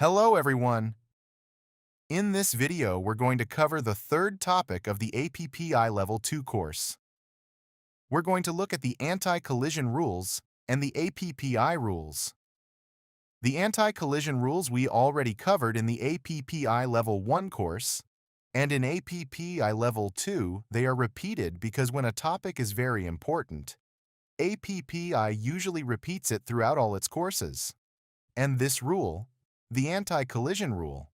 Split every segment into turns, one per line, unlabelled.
Hello everyone! In this video, we're going to cover the third topic of the APPI Level 2 course. We're going to look at the anti-collision rules and the APPI rules. The anti-collision rules we already covered in the APPI Level 1 course, and in APPI Level 2, they are repeated because when a topic is very important, APPI usually repeats it throughout all its courses. And this rule, the anti-collision rule,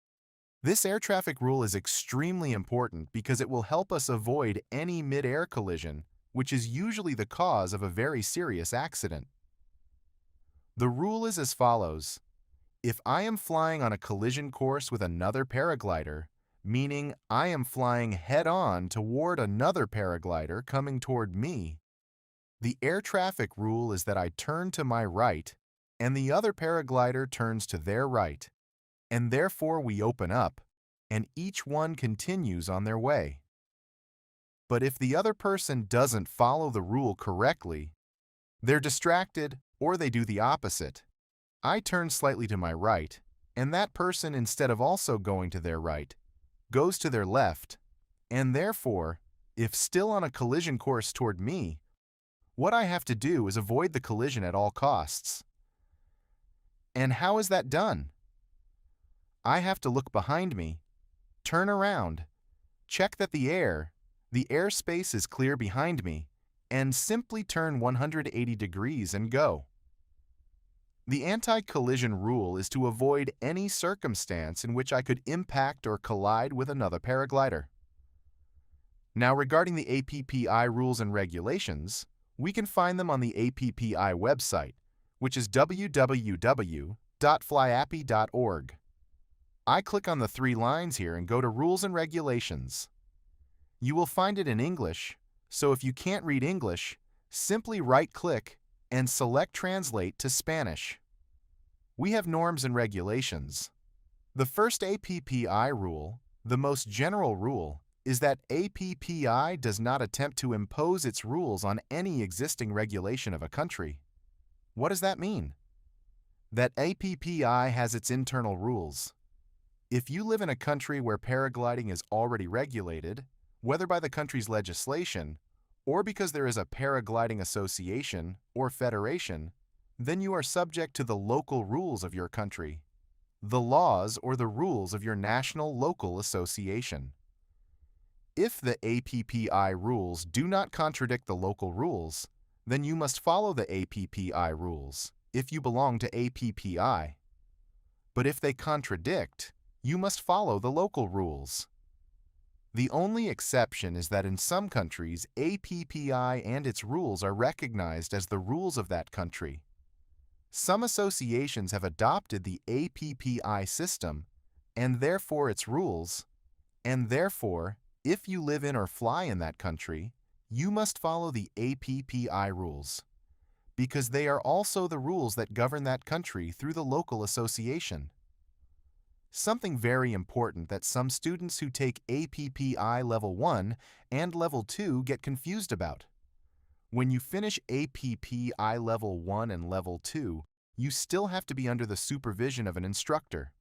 this air traffic rule is extremely important because it will help us avoid any mid-air collision, which is usually the cause of a very serious accident. The rule is as follows. If I am flying on a collision course with another paraglider, meaning I am flying head-on toward another paraglider coming toward me, the air traffic rule is that I turn to my right and the other paraglider turns to their right, and therefore we open up, and each one continues on their way. But if the other person doesn't follow the rule correctly, they're distracted or they do the opposite. I turn slightly to my right, and that person, instead of also going to their right, goes to their left, and therefore, if still on a collision course toward me, what I have to do is avoid the collision at all costs. And how is that done? I have to look behind me, turn around, check that the airspace is clear behind me, and simply turn 180 degrees and go. The anti-collision rule is to avoid any circumstance in which I could impact or collide with another paraglider. Now, regarding the APPI rules and regulations, we can find them on the APPI website, which is www.flyappi.org. I click on the three lines here and go to Rules and Regulations. You will find it in English, so if you can't read English, simply right-click and select Translate to Spanish. We have norms and regulations. The first APPI rule, the most general rule, is that APPI does not attempt to impose its rules on any existing regulation of a country. What does that mean? That APPI has its internal rules. If you live in a country where paragliding is already regulated, whether by the country's legislation or because there is a paragliding association or federation, then you are subject to the local rules of your country, the laws or the rules of your national local association. If the APPI rules do not contradict the local rules, then you must follow the APPI rules if you belong to APPI. But if they contradict, you must follow the local rules. The only exception is that in some countries, APPI and its rules are recognized as the rules of that country. Some associations have adopted the APPI system and therefore its rules, and therefore, if you live in or fly in that country, you must follow the APPI rules, because they are also the rules that govern that country through the local association. Something very important that some students who take APPI Level 1 and Level 2 get confused about. When you finish APPI Level 1 and Level 2, you still have to be under the supervision of an instructor.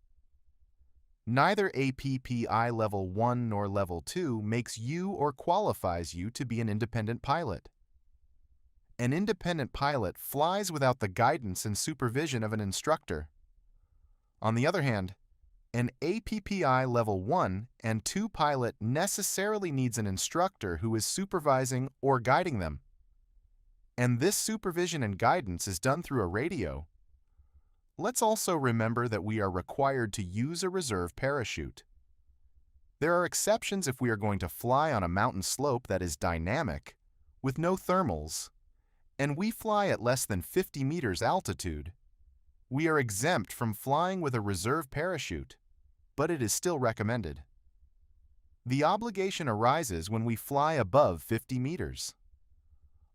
Neither APPI Level 1 nor Level 2 makes you or qualifies you to be an independent pilot. An independent pilot flies without the guidance and supervision of an instructor. On the other hand, an APPI Level 1 and 2 pilot necessarily needs an instructor who is supervising or guiding them. And this supervision and guidance is done through a radio. Let's also remember that we are required to use a reserve parachute. There are exceptions if we are going to fly on a mountain slope that is dynamic, with no thermals, and we fly at less than 50 meters altitude. We are exempt from flying with a reserve parachute, but it is still recommended. The obligation arises when we fly above 50 meters.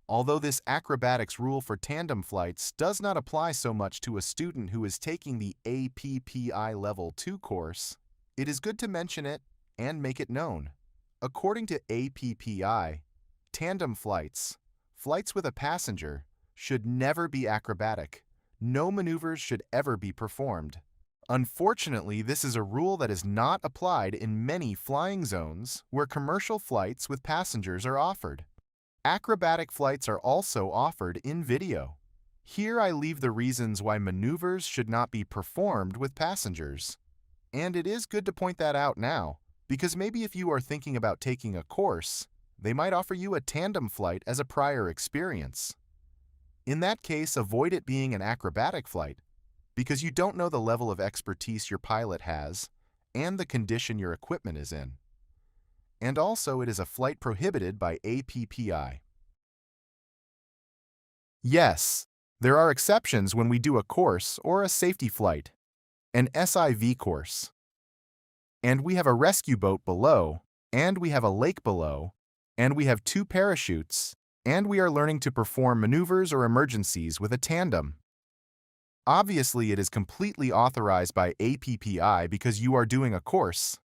Although this acrobatics rule for tandem flights does not apply so much to a student who is taking the APPI Level 2 course, it is good to mention it and make it known. According to APPI, tandem flights with a passenger, should never be acrobatic. No maneuvers should ever be performed. Unfortunately, this is a rule that is not applied in many flying zones where commercial flights with passengers are offered. Acrobatic flights are also offered in video. Here I leave the reasons why maneuvers should not be performed with passengers. And it is good to point that out now, because maybe if you are thinking about taking a course, they might offer you a tandem flight as a prior experience. In that case, avoid it being an acrobatic flight, because you don't know the level of expertise your pilot has and the condition your equipment is in. And also, it is a flight prohibited by APPI. Yes, there are exceptions when we do a course or a safety flight, an SIV course. And we have a rescue boat below, and we have a lake below, and we have 2 parachutes, and we are learning to perform maneuvers or emergencies with a tandem. Obviously, it is completely authorized by APPI because you are doing a course,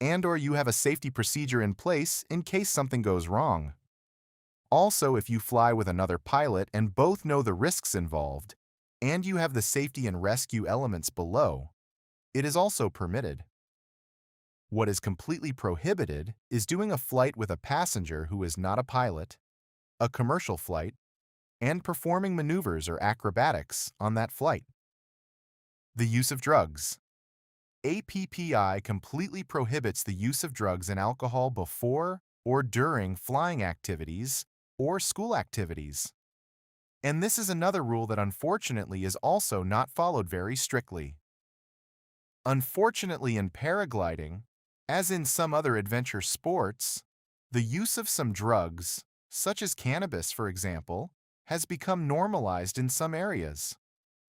and/or you have a safety procedure in place in case something goes wrong. Also, if you fly with another pilot and both know the risks involved, and you have the safety and rescue elements below, it is also permitted. What is completely prohibited is doing a flight with a passenger who is not a pilot, a commercial flight, and performing maneuvers or acrobatics on that flight. The use of drugs. APPI completely prohibits the use of drugs and alcohol before or during flying activities or school activities. And this is another rule that unfortunately is also not followed very strictly. Unfortunately, in paragliding, as in some other adventure sports, the use of some drugs, such as cannabis for example, has become normalized in some areas.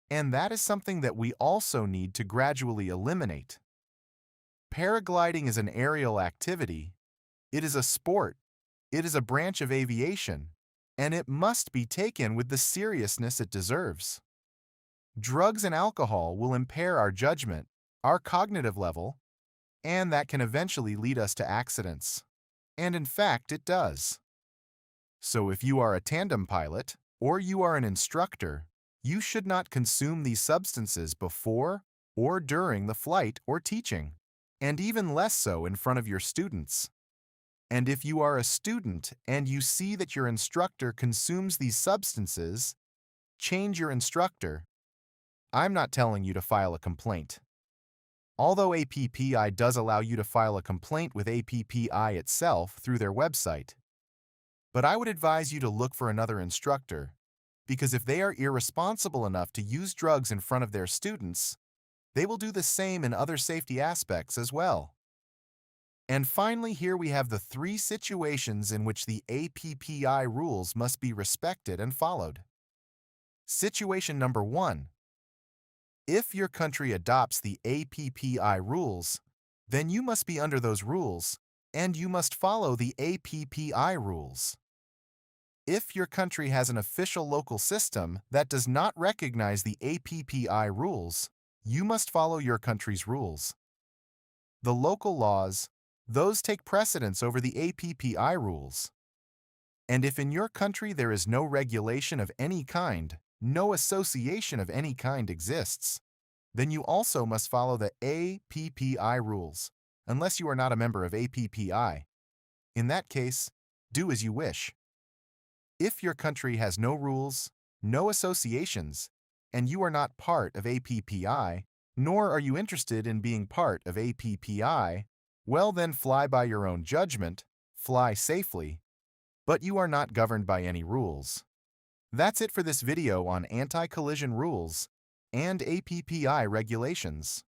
And that is something that we also need to gradually eliminate. Paragliding is an aerial activity. It is a sport. It is a branch of aviation, and it must be taken with the seriousness it deserves. Drugs and alcohol will impair our judgment, our cognitive level, and that can eventually lead us to accidents. And in fact, it does. So if you are a tandem pilot, or you are an instructor, you should not consume these substances before or during the flight or teaching, and even less so in front of your students. And if you are a student and you see that your instructor consumes these substances, change your instructor. I'm not telling you to file a complaint. Although APPI does allow you to file a complaint with APPI itself through their website. But I would advise you to look for another instructor, because if they are irresponsible enough to use drugs in front of their students, they will do the same in other safety aspects as well. And finally, here we have the 3 situations in which the APPI rules must be respected and followed. Situation number 1. If your country adopts the APPI rules, then you must be under those rules, and you must follow the APPI rules. If your country has an official local system that does not recognize the APPI rules, you must follow your country's rules. The local laws, those take precedence over the APPI rules. And if in your country there is no regulation of any kind, no association of any kind exists, then you also must follow the APPI rules, unless you are not a member of APPI. In that case, do as you wish. If your country has no rules, no associations, and you are not part of APPI, nor are you interested in being part of APPI, well then fly by your own judgment, fly safely, but you are not governed by any rules. That's it for this video on anti-collision rules and APPI regulations.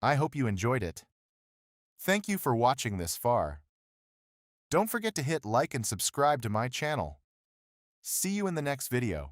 I hope you enjoyed it. Thank you for watching this far. Don't forget to hit like and subscribe to my channel. See you in the next video.